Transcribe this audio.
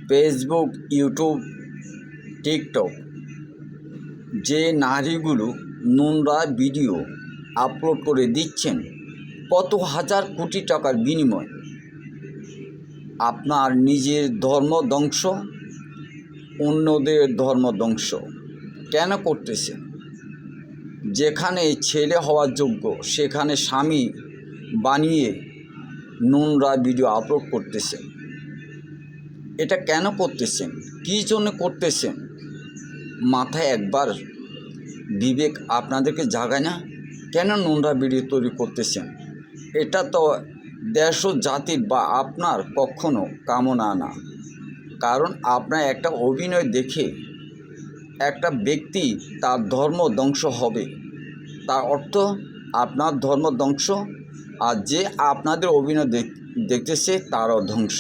Facebook, YouTube, TikTok যে নারীগুলো নোংরা video upload করে দিচ্ছেন কত হাজার কোটি টাকার বিনিময়, আপনার নিজের ধর্ম ধ্বংস, অন্যদের ধর্ম ধ্বংস কেন করতেছেন? যেখানে ছেলে হওয়ার যোগ্য সেখানে স্বামী বানিয়ে নোংরা ভিডিও আপলোড করতেছেন। এটা কেন করতেছেন? কী জন্য করতেছেন? মাথায় একবার বিবেক আপনাদেরকে জাগায় না? কেন নোংরা ভিডিও তৈরি করতেছেন? এটা তো দেশ ও জাতির বা আপনার কখনো কামনা না। কারণ আপনার একটা অভিনয় দেখে একটা ব্যক্তি তার ধর্ম ধ্বংস হবে, তার অর্থ আপনার ধর্ম ধ্বংস, আর যে আপনাদের অভিনয় দেখতেছে তারও ধ্বংস।